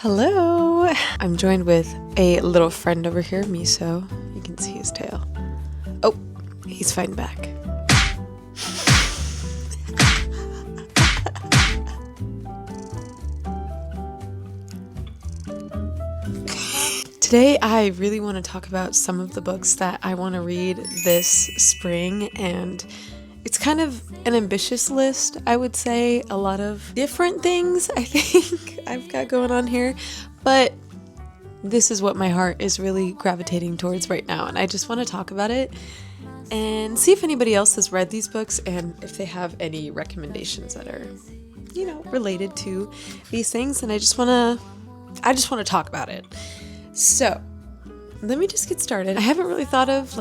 Hello! I'm joined with a little friend over here, Miso. You can see his tail. Oh, he's fighting back. Today I really want to talk about some of the books that I want to read this spring, and it's kind of an ambitious list, I would say. A lot of different things I think I've got going on here, but this is what my heart is really gravitating towards right now, and I just want to talk about it and see if anybody else has read these books and if they have any recommendations that are, related to these things, and I just want to talk about it. So, let me just get started. I haven't really thought of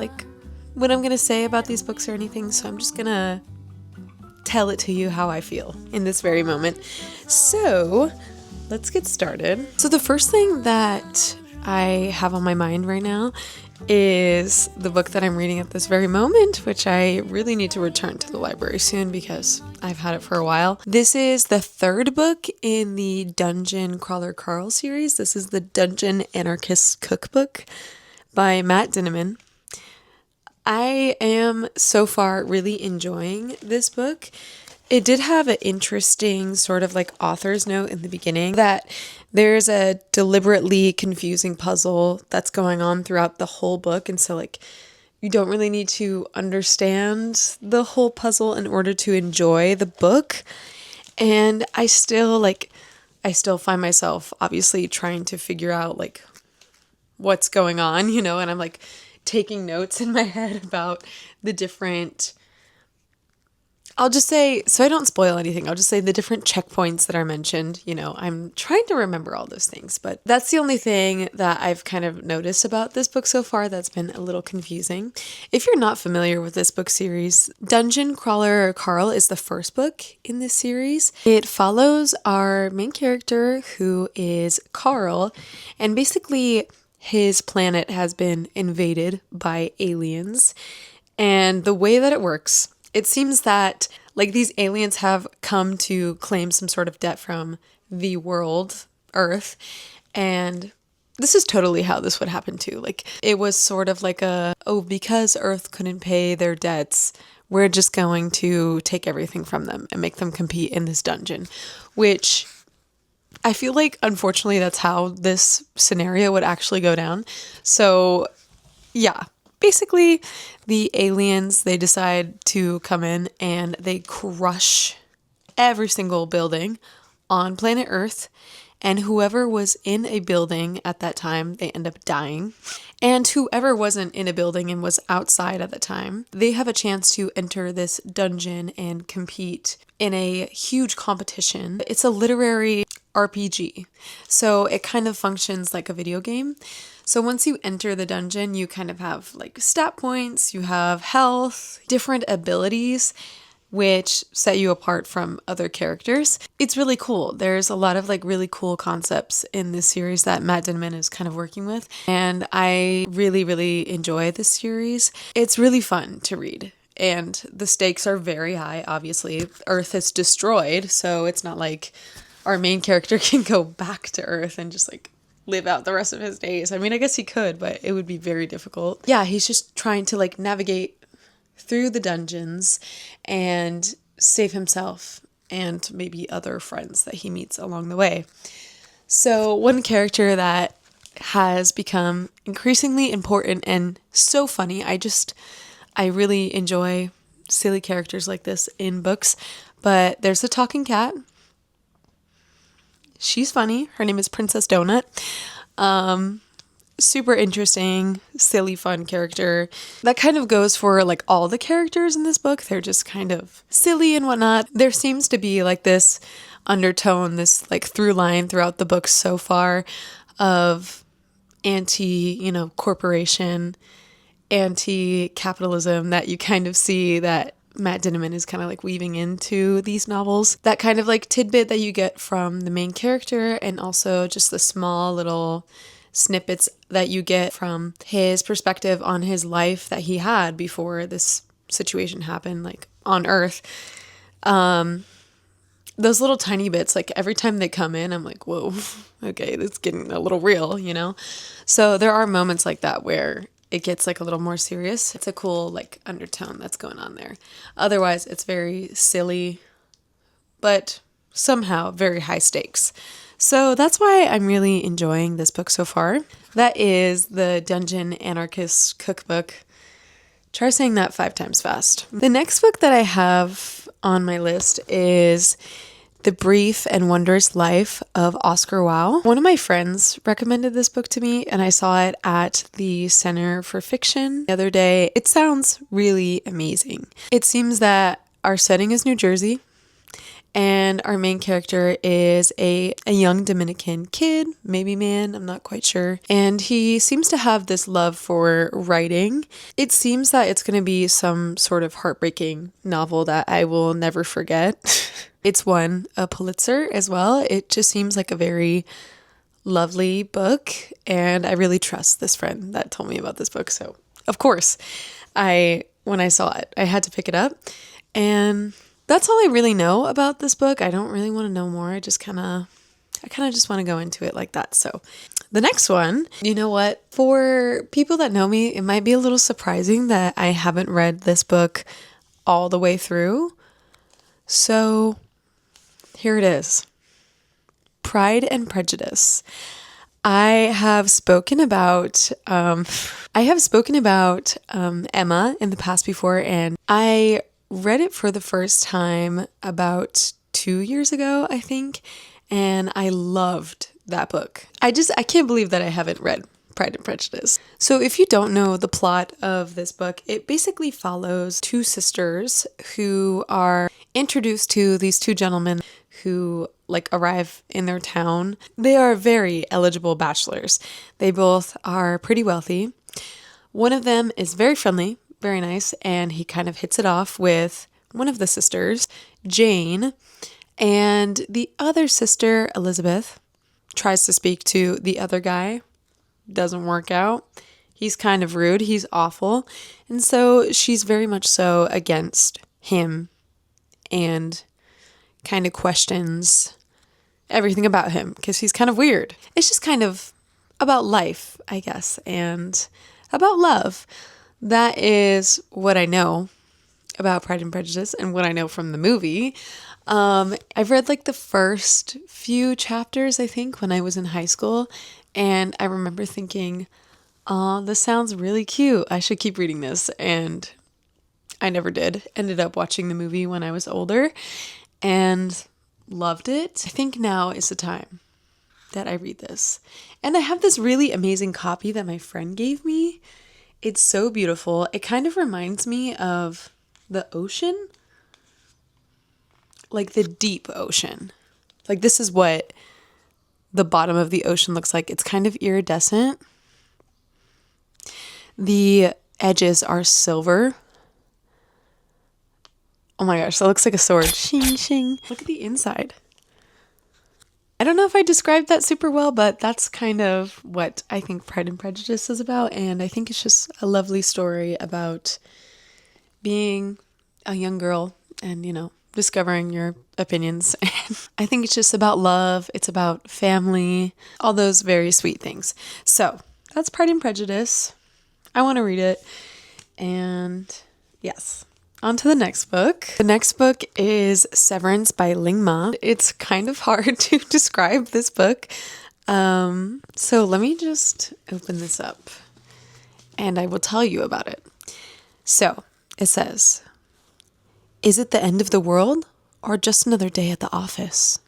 what I'm going to say about these books or anything, so I'm just going to tell it to you how I feel in this very moment. So, let's get started. So the first thing that I have on my mind right now is the book that I'm reading at this very moment, which I really need to return to the library soon because I've had it for a while. This is the third book in the Dungeon Crawler Carl series. This is the Dungeon Anarchist Cookbook by Matt Dinniman. I am so far really enjoying this book. It did have an interesting sort of author's note in the beginning that there's a deliberately confusing puzzle that's going on throughout the whole book. And so you don't really need to understand the whole puzzle in order to enjoy the book. And I still find myself obviously trying to figure out what's going on, and I'm taking notes in my head about the different, I'll just say, so I don't spoil anything, I'll just say the different checkpoints that are mentioned. I'm trying to remember all those things, but that's the only thing that I've kind of noticed about this book so far that's been a little confusing. If you're not familiar with this book series, Dungeon Crawler Carl is the first book in this series. It follows our main character, who is Carl, and basically his planet has been invaded by aliens. And the way that it works, it seems that these aliens have come to claim some sort of debt from the world, Earth, and this is totally how this would happen too. It was sort of because Earth couldn't pay their debts, we're just going to take everything from them and make them compete in this dungeon, which I feel unfortunately, that's how this scenario would actually go down. So, yeah. Basically, the aliens, they decide to come in and they crush every single building on planet Earth. And whoever was in a building at that time, they end up dying. And whoever wasn't in a building and was outside at the time, they have a chance to enter this dungeon and compete in a huge competition. It's a literary RPG. So it kind of functions like a video game. So once you enter the dungeon, you kind of have stat points, you have health, different abilities, which set you apart from other characters. It's really cool. There's a lot of really cool concepts in this series that Matt Dinniman is kind of working with. And I really, really enjoy this series. It's really fun to read. And the stakes are very high, obviously. Earth is destroyed, so it's not like our main character can go back to Earth and just live out the rest of his days. I mean, I guess he could, but it would be very difficult. Yeah, he's just trying to navigate through the dungeons and save himself and maybe other friends that he meets along the way. So one character that has become increasingly important and so funny, I really enjoy silly characters like this in books, but there's a talking cat. She's funny. Her name is Princess Donut. Super interesting, silly, fun character. That kind of goes for all the characters in this book. They're just kind of silly and whatnot. There seems to be this undertone, this through line throughout the book so far of corporation, anti-capitalism that you kind of see that Matt Dinniman is kind of weaving into these novels. That kind of tidbit that you get from the main character, and also just the small little snippets that you get from his perspective on his life that he had before this situation happened on Earth. those little tiny bits, like every time they come in, I'm like, whoa, okay, it's getting a little real, you know? So there are moments like that where it gets like a little more serious. It's a cool like undertone that's going on there. Otherwise, it's very silly, but somehow very high stakes. So that's why I'm really enjoying this book so far. That is the Dungeon Anarchist Cookbook. Try saying that 5 times fast. The next book that I have on my list is The Brief and Wondrous Life of Oscar Wilde. One of my friends recommended this book to me, and I saw it at the Center for Fiction the other day. It sounds really amazing. It seems that our setting is New Jersey, and our main character is a young Dominican kid, maybe man, I'm not quite sure. And he seems to have this love for writing. It seems that it's going to be some sort of heartbreaking novel that I will never forget. It's won a Pulitzer as well. It just seems like a very lovely book. And I really trust this friend that told me about this book. So, of course, when I saw it, I had to pick it up. And that's all I really know about this book. I don't really want to know more. I kind of just want to go into it like that. So the next one, you know what? For people that know me, it might be a little surprising that I haven't read this book all the way through. So here it is. Pride and Prejudice. I have spoken about Emma in the past before, and I read it for the first time about 2 years ago, I think, and I loved that book. I can't believe that I haven't read Pride and Prejudice. So if you don't know the plot of this book, it basically follows 2 sisters who are introduced to these 2 gentlemen who like arrive in their town. They are very eligible bachelors. They both are pretty wealthy. One of them is very friendly, very nice, and he kind of hits it off with one of the sisters, Jane, and the other sister, Elizabeth, tries to speak to the other guy. Doesn't work out. He's kind of rude. He's awful. And so she's very much so against him and kind of questions everything about him because he's kind of weird. It's just kind of about life, I guess, and about love. That is what I know about Pride and Prejudice and what I know from the movie. I've read like the first few chapters, I think, when I was in high school. And I remember thinking, oh, this sounds really cute. I should keep reading this. And I never did. Ended up watching the movie when I was older and loved it. I think now is the time that I read this. And I have this really amazing copy that my friend gave me. It's so beautiful. It kind of reminds me of the ocean, like the deep ocean. Like this is what the bottom of the ocean looks like. It's kind of iridescent. The edges are silver. Oh my gosh, that looks like a sword. Shing, shing. Look at the inside. I don't know if I described that super well, but that's kind of what I think Pride and Prejudice is about. And I think it's just a lovely story about being a young girl and, you know, discovering your opinions. I think it's just about love. It's about family, all those very sweet things. So that's Pride and Prejudice. I want to read it. And yes. On to the next book. The next book is Severance by Ling Ma. It's kind of hard to describe this book. So let me just open this up and I will tell you about it. So it says, is it the end of the world or just another day at the office?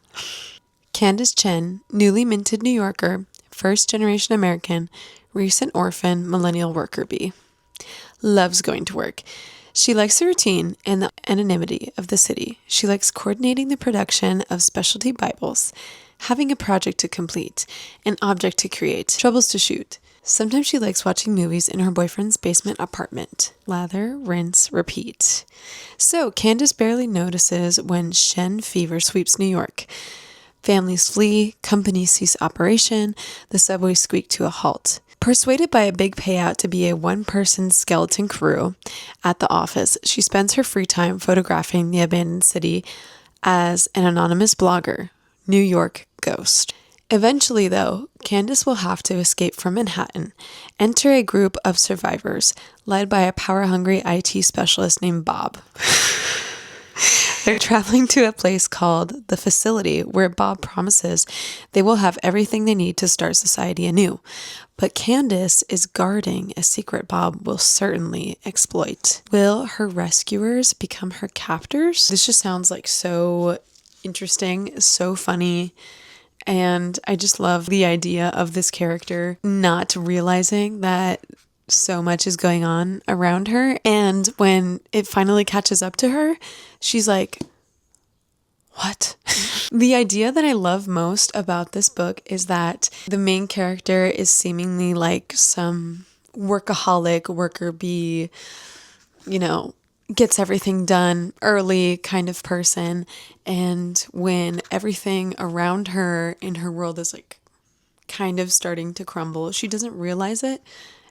Candace Chen, newly minted New Yorker, first generation American, recent orphan, millennial worker bee. Loves going to work. She likes the routine and the anonymity of the city. She likes coordinating the production of specialty Bibles, having a project to complete, an object to create, troubles to shoot. Sometimes she likes watching movies in her boyfriend's basement apartment. Lather, rinse, repeat. So Candace barely notices when Shen fever sweeps New York. Families flee, companies cease operation, the subways squeak to a halt. Persuaded by a big payout to be a one-person skeleton crew at the office, she spends her free time photographing the abandoned city as an anonymous blogger, New York ghost. Eventually, though, Candace will have to escape from Manhattan, enter a group of survivors led by a power-hungry IT specialist named Bob. They're traveling to a place called The Facility, where Bob promises they will have everything they need to start society anew. But Candace is guarding a secret Bob will certainly exploit. Will her rescuers become her captors? This just sounds like so interesting, so funny. And I just love the idea of this character not realizing that so much is going on around her. And when it finally catches up to her, she's like, what? The idea that I love most about this book is that the main character is seemingly like some workaholic, worker bee, gets everything done early kind of person. And when everything around her in her world is like kind of starting to crumble, she doesn't realize it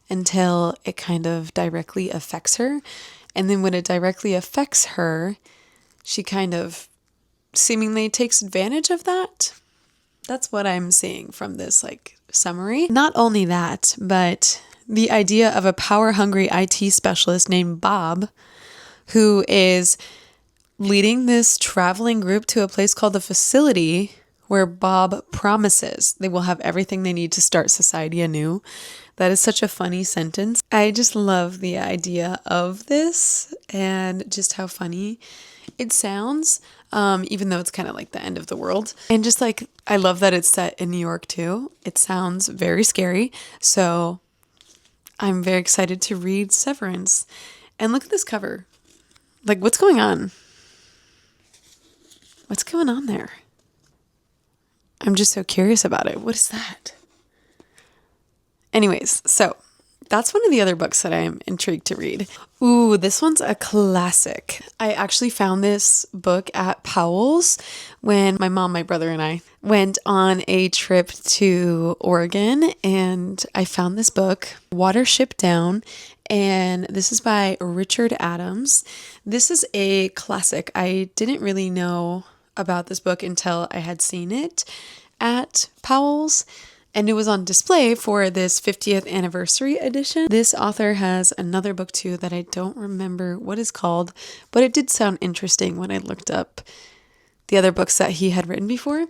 until it kind of directly affects her. And then when it directly affects her, she kind of seemingly takes advantage of that. That's what I'm seeing from this summary. Not only that, but the idea of a power-hungry IT specialist named Bob, who is leading this traveling group to a place called The Facility, where Bob promises they will have everything they need to start society anew. That is such a funny sentence. I just love the idea of this and just how funny it sounds, even though it's kind of like the end of the world. And just I love that it's set in New York too. It sounds very scary. So I'm very excited to read Severance. And look at this cover. What's going on? What's going on there? I'm just so curious about it. What is that? Anyways, so that's one of the other books that I'm intrigued to read. Ooh, this one's a classic. I actually found this book at Powell's when my mom, my brother, and I went on a trip to Oregon, and I found this book, Watership Down, and this is by Richard Adams. This is a classic. I didn't really know about this book until I had seen it at Powell's, and it was on display for this 50th anniversary edition. This author has another book too that I don't remember what it's called, but it did sound interesting when I looked up the other books that he had written before.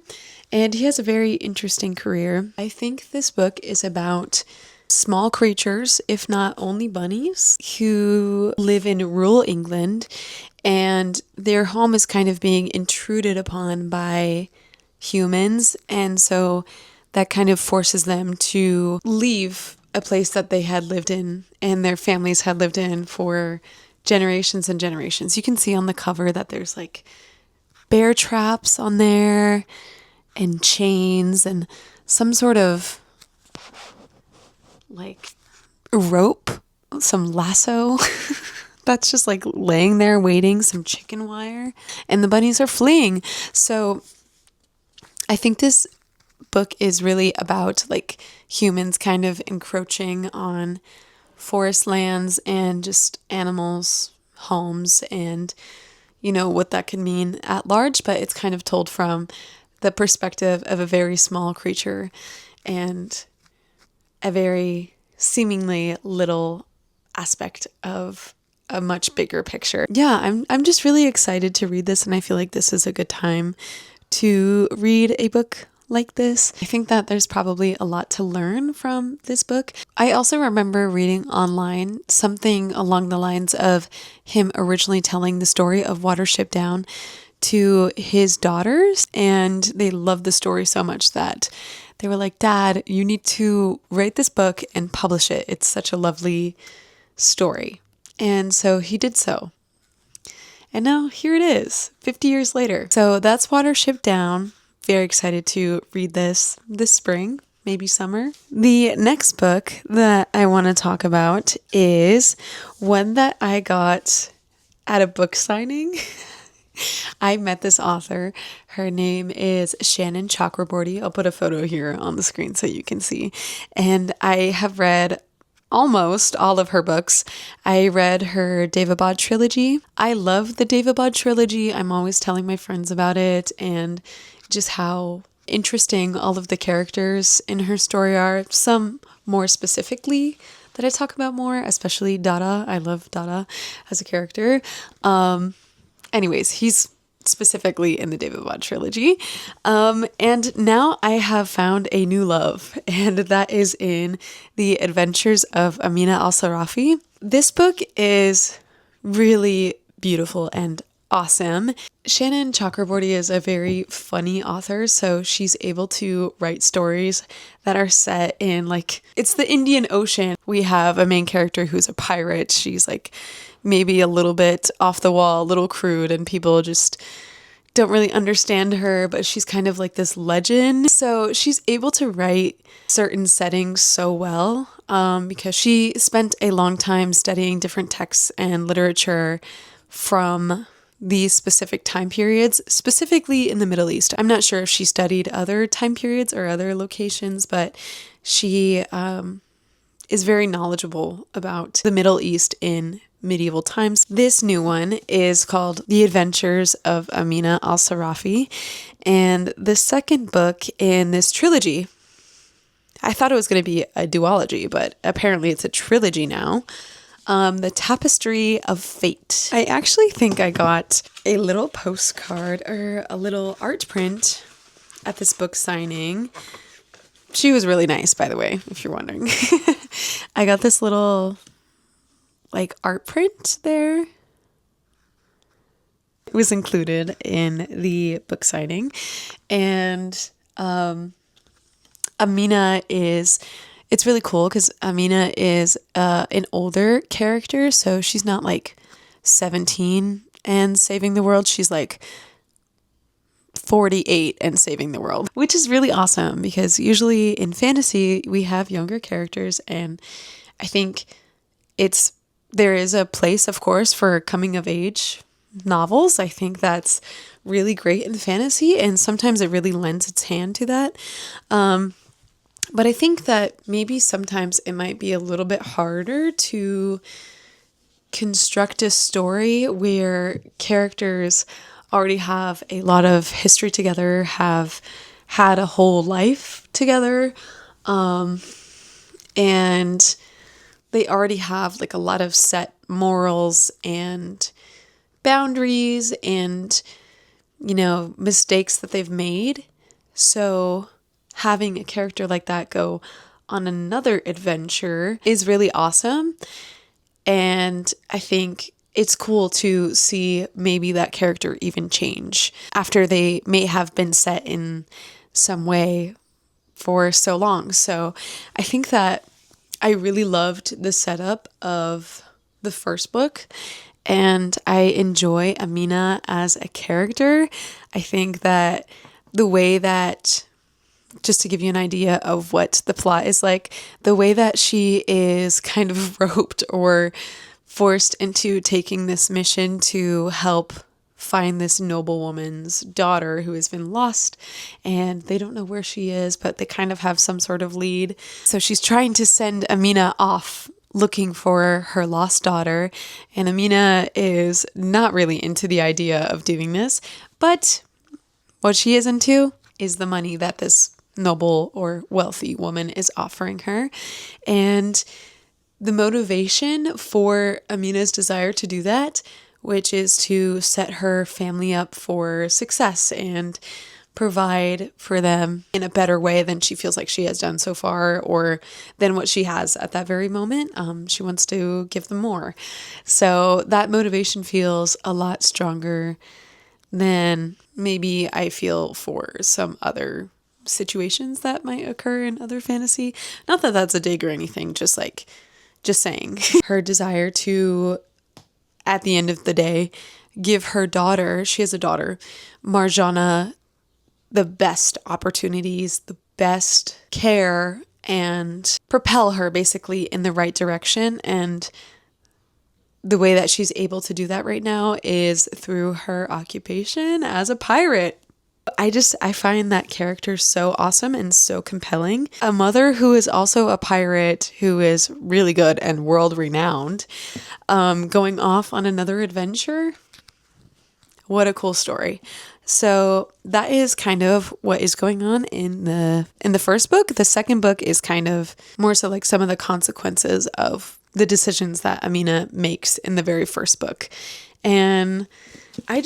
And he has a very interesting career. I think this book is about small creatures, if not only bunnies, who live in rural England, and their home is kind of being intruded upon by humans. And so that kind of forces them to leave a place that they had lived in and their families had lived in for generations and generations. You can see on the cover that there's bear traps on there and chains and some sort of rope, some lasso that's just laying there waiting, some chicken wire, and the bunnies are fleeing. So I think this book is really about humans kind of encroaching on forest lands and just animals' homes and what that could mean at large, but it's kind of told from the perspective of a very small creature and a very seemingly little aspect of a much bigger picture. Yeah, I'm just really excited to read this, and I feel like this is a good time to read a book like this. I think that there's probably a lot to learn from this book. I also remember reading online something along the lines of him originally telling the story of Watership Down to his daughters, and they loved the story so much that they were like, Dad, you need to write this book and publish it. It's such a lovely story. And so he did so. And now here it is, 50 years later. So that's Watership Down. Very excited to read this spring, maybe summer. The next book that I want to talk about is one that I got at a book signing. I met this author. Her name is Shannon Chakraborty. I'll put a photo here on the screen so you can see. And I have read almost all of her books. I read her Devabod trilogy. I love the Devabod trilogy. I'm always telling my friends about it and just how interesting all of the characters in her story are. Some more specifically that I talk about more, especially Dada. I love Dada as a character. Anyways, he's specifically in the Devabod trilogy. And now I have found a new love, and that is in The Adventures of Amina al-Sarafi. This book is really beautiful and awesome. Shannon Chakraborty is a very funny author, so she's able to write stories that are set in it's the Indian Ocean. We have a main character who's a pirate. She's maybe a little bit off the wall, a little crude, and people just don't really understand her, but she's kind of like this legend. So she's able to write certain settings so well because she spent a long time studying different texts and literature from these specific time periods, specifically in the Middle East. I'm not sure if she studied other time periods or other locations, but she is very knowledgeable about the Middle East in medieval times. This new one is called The Adventures of Amina al-Sarafi, and the second book in this trilogy, I thought it was going to be a duology, but apparently it's a trilogy now. The Tapestry of Fate. I actually think I got a little postcard or a little art print at this book signing. She was really nice, by the way, if you're wondering. I got this little art print there. It was included in the book signing. And Amina it's really cool because Amina is an older character, so she's not 17 and saving the world. She's 48 and saving the world, which is really awesome because usually in fantasy we have younger characters, and I think there is a place, of course, for coming of age novels. I think that's really great in fantasy, and sometimes it really lends its hand to that. But I think that maybe sometimes it might be a little bit harder to construct a story where characters already have a lot of history together, have had a whole life together, and they already have a lot of set morals and boundaries and, mistakes that they've made. So having a character like that go on another adventure is really awesome. And I think it's cool to see maybe that character even change after they may have been set in some way for so long. So I think that I really loved the setup of the first book, and I enjoy Amina as a character. I think that the way that, just to give you an idea of what the plot is the way that she is kind of roped or forced into taking this mission to help find this noblewoman's daughter who has been lost, and they don't know where she is, but they kind of have some sort of lead. So she's trying to send Amina off looking for her lost daughter, and Amina is not really into the idea of doing this, but what she is into is the money that this noble or wealthy woman is offering her. And the motivation for Amina's desire to do that, which is to set her family up for success and provide for them in a better way than she feels like she has done so far, or than what she has at that very moment. She wants to give them more. So that motivation feels a lot stronger than maybe I feel for some other situations that might occur in other fantasy. Not that that's a dig or anything, just saying. Her desire to, at the end of the day, give her daughter, she has a daughter, Marjana, the best opportunities, the best care, and propel her basically in the right direction. And the way that she's able to do that right now is through her occupation as a pirate. I find that character so awesome and so compelling. A mother who is also a pirate who is really good and world renowned, going off on another adventure. What a cool story. So that is kind of what is going on in the first book. The second book is kind of more so like some of the consequences of the decisions that Amina makes in the very first book. And I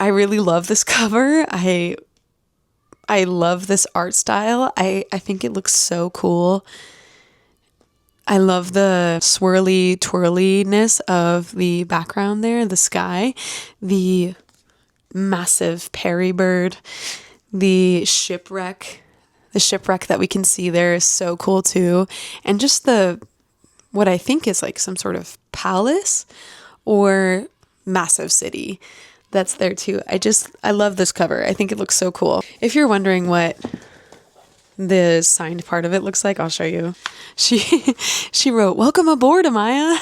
really love this cover. I love this art style. I think it looks so cool. I love the swirly twirliness of the background there, the sky, the massive Perry bird, the shipwreck that we can see there is so cool too. And just what I think is like some sort of palace or massive city that's there too. I love this cover. I think it looks so cool. If you're wondering what the signed part of it looks like, I'll show you. She wrote, "Welcome aboard, Amaya."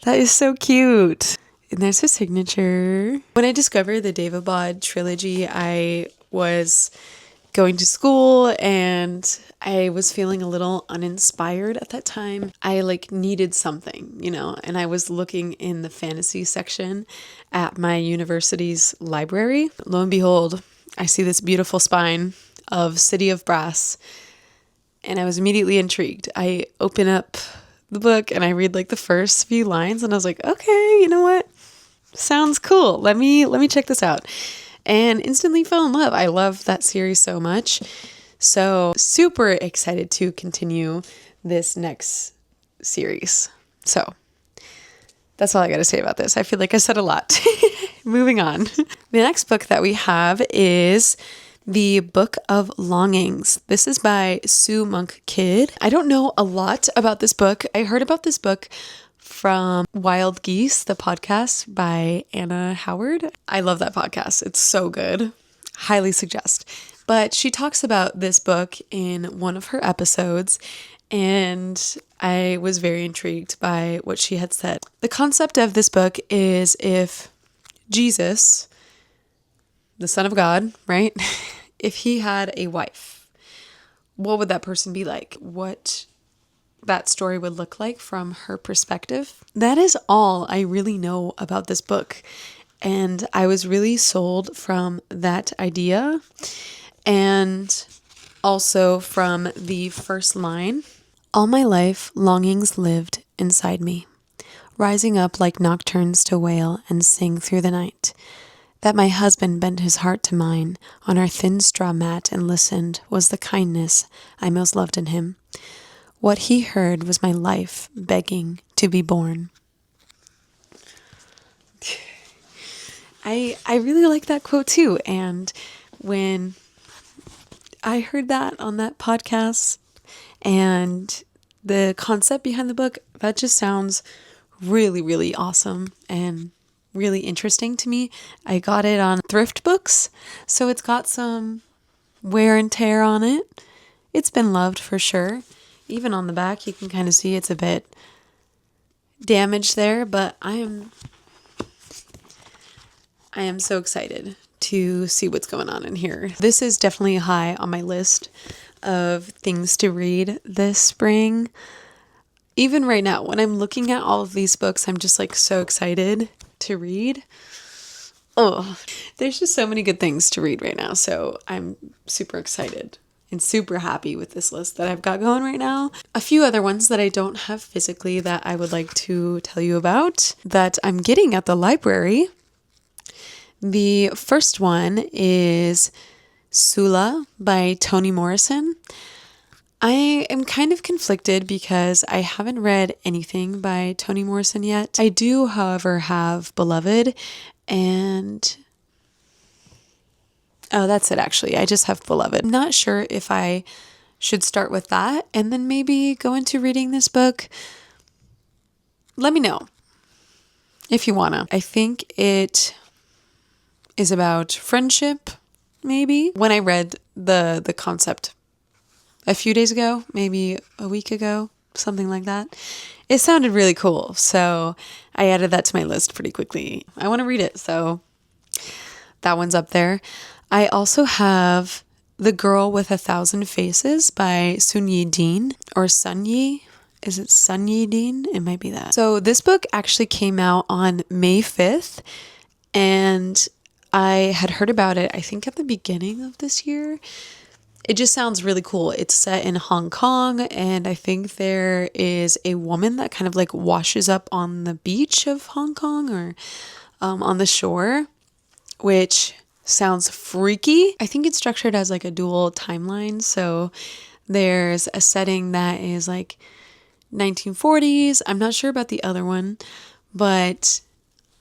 That is so cute. And there's her signature. When I discovered the Daevabad trilogy, I was going to school and I was feeling a little uninspired at that time. I needed something, and I was looking in the fantasy section at my university's library. Lo and behold, I see this beautiful spine of City of Brass and I was immediately intrigued. I open up the book and I read the first few lines and I was like, okay, you know what? Sounds cool. Let me check this out. And instantly fell in love. I love that series so much. So super excited to continue this next series. So that's all I got to say about this. I feel like I said a lot. Moving on. The next book that we have is the Book of Longings. This is by Sue Monk Kidd. I don't know a lot about this book. I heard about this book from Wild Geese, the podcast by Anna Howard. I love that podcast. It's so good. Highly suggest. But she talks about this book in one of her episodes, and I was very intrigued by what she had said. The concept of this book is if Jesus, the Son of God, right? If he had a wife, what would that person be like? What that story would look like from her perspective. That is all I really know about this book. And I was really sold from that idea. And also from the first line, "All my life, longings lived inside me, rising up like nocturnes to wail and sing through the night. That my husband bent his heart to mine on our thin straw mat and listened was the kindness I most loved in him. What he heard was my life begging to be born." I really like that quote too. And when I heard that on that podcast and the concept behind the book, that just sounds really, really awesome and really interesting to me. I got it on Thrift Books, so it's got some wear and tear on it. It's been loved for sure. Even on the back, you can kind of see it's a bit damaged there, but I am so excited to see what's going on in here. This is definitely high on my list of things to read this spring. Even right now, when I'm looking at all of these books, I'm just so excited to read. Oh, there's just so many good things to read right now, so I'm super excited and super happy with this list that I've got going right now. A few other ones that I don't have physically that I would like to tell you about that I'm getting at the library. The first one is Sula by Toni Morrison. I am kind of conflicted because I haven't read anything by Toni Morrison yet. I do, however, have Beloved and... oh, that's it actually. I just have Beloved. I'm not sure if I should start with that and then maybe go into reading this book. Let me know if you wanna. I think it is about friendship, maybe. When I read the concept a few days ago, maybe a week ago, something like that, it sounded really cool. So I added that to my list pretty quickly. I want to read it, so that one's up there. I also have The Girl with a Thousand Faces by Sunyi Dean, or Sunyi. Is it Sunyi Dean? It might be that. So this book actually came out on May 5th, and I had heard about it, I think at the beginning of this year. It just sounds really cool. It's set in Hong Kong, and I think there is a woman that kind of like washes up on the beach of Hong Kong, or on the shore, which sounds freaky. I think it's structured as like a dual timeline. So there's a setting that is like 1940s. I'm not sure about the other one, but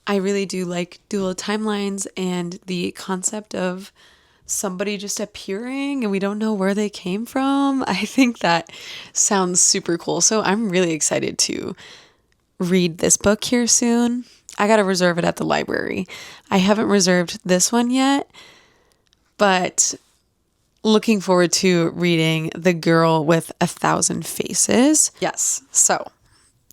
I really do like dual timelines and the concept of somebody just appearing and we don't know where they came from. I think that sounds super cool. So I'm really excited to read this book here soon. I got to reserve it at the library. I haven't reserved this one yet, but looking forward to reading The Girl with a Thousand Faces. Yes, so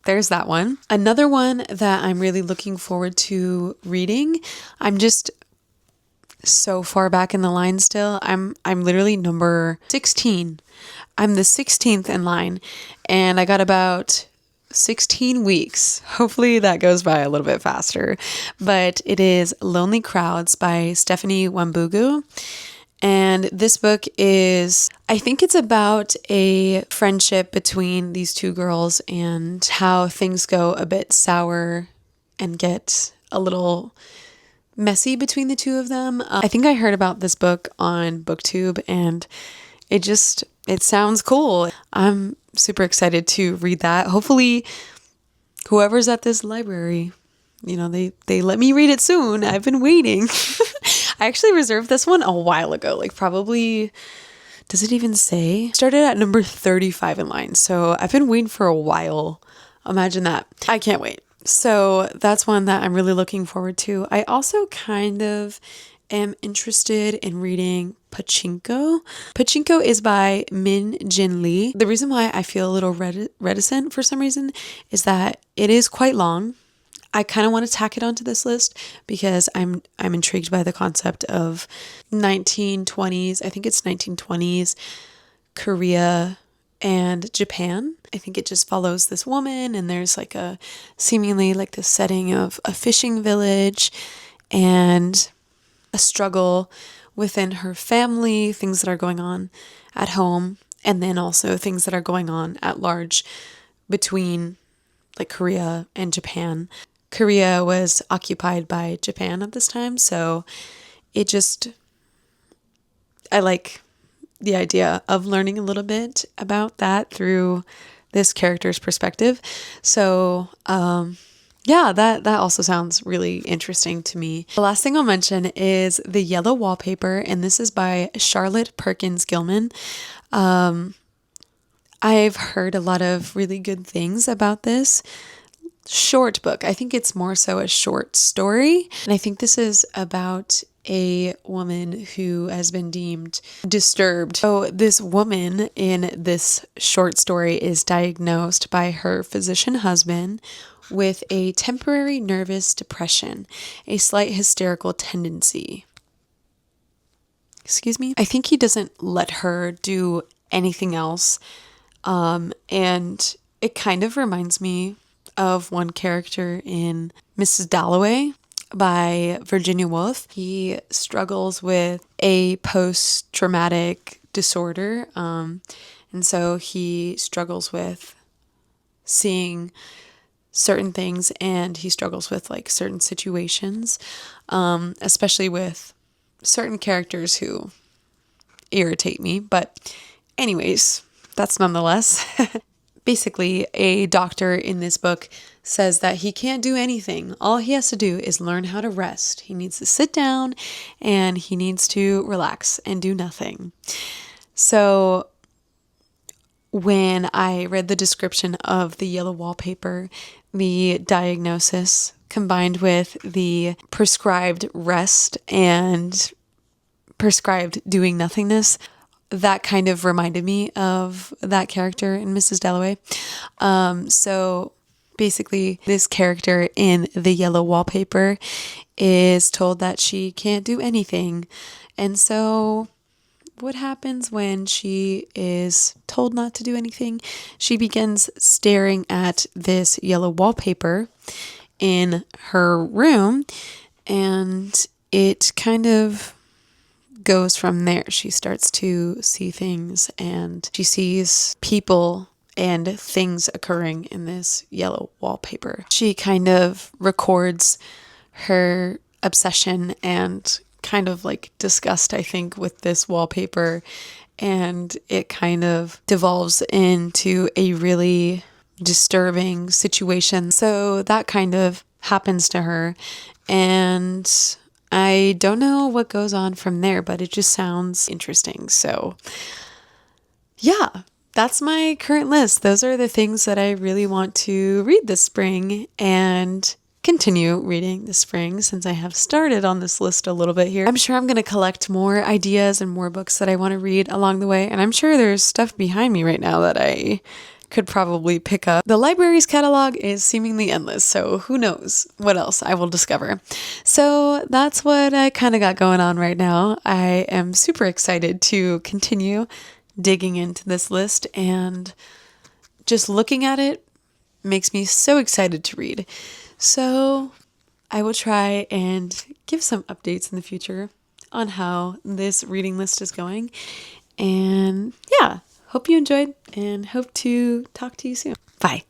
there's that one. Another one that I'm really looking forward to reading, I'm just so far back in the line still. I'm literally number 16. I'm the 16th in line, and I got about 16 weeks. Hopefully that goes by a little bit faster. But it is Lonely Crowds by Stephanie Wambugu. And this book is, I think it's about a friendship between these two girls and how things go a bit sour and get a little messy between the two of them. I think I heard about this book on BookTube, and it sounds cool. I'm super excited to read that. Hopefully whoever's at this library, they let me read it soon. I've been waiting. I actually reserved this one a while ago, like probably, does it even say? Started at number 35 in line. So I've been waiting for a while. Imagine that. I can't wait. So that's one that I'm really looking forward to. I also kind of am interested in reading Pachinko. Pachinko is by Min Jin Lee. The reason why I feel a little reticent for some reason is that it is quite long. I kind of want to tack it onto this list because I'm intrigued by the concept of 1920s. I think it's 1920s Korea and Japan. I think it just follows this woman, and there's like a seemingly like the setting of a fishing village and a struggle within her family, things that are going on at home, and then also things that are going on at large between like Korea and Japan. Korea was occupied by Japan at this time, so I like the idea of learning a little bit about that through this character's perspective. So, that also sounds really interesting to me. The last thing I'll mention is The Yellow Wallpaper, and this is by Charlotte Perkins Gilman. I've heard a lot of really good things about this short book. I think it's more so a short story, and I think this is about a woman who has been deemed disturbed. So this woman in this short story is diagnosed by her physician husband with a temporary nervous depression, a slight hysterical tendency. Excuse me? I think he doesn't let her do anything else. And it kind of reminds me of one character in Mrs. Dalloway by Virginia Woolf. He struggles with a post-traumatic disorder. And so he struggles with seeing certain things, and he struggles with like certain situations, especially with certain characters who irritate me. But anyways, that's nonetheless. Basically, a doctor in this book says that he can't do anything. All he has to do is learn how to rest. He needs to sit down and he needs to relax and do nothing. So when I read the description of The Yellow Wallpaper, the diagnosis combined with the prescribed rest and prescribed doing nothingness, that kind of reminded me of that character in Mrs. Dalloway. So Basically, this character in the yellow wallpaper is told that she can't do anything. And so what happens when she is told not to do anything? She begins staring at this yellow wallpaper in her room, and it kind of goes from there. She starts to see things, and she sees people and things occurring in this yellow wallpaper. She kind of records her obsession and kind of like disgust, I think, with this wallpaper, and it kind of devolves into a really disturbing situation. So that kind of happens to her, and I don't know what goes on from there, but it just sounds interesting. So yeah, that's my current list. Those are the things that I really want to read this spring and continue reading this spring, since I have started on this list a little bit here. I'm sure I'm going to collect more ideas and more books that I want to read along the way, and I'm sure there's stuff behind me right now that I could probably pick up. The library's catalog is seemingly endless, so who knows what else I will discover. So that's what I kind of got going on right now. I am super excited to continue digging into this list, and just looking at it makes me so excited to read. So I will try and give some updates in the future on how this reading list is going. And yeah, hope you enjoyed, and hope to talk to you soon. Bye.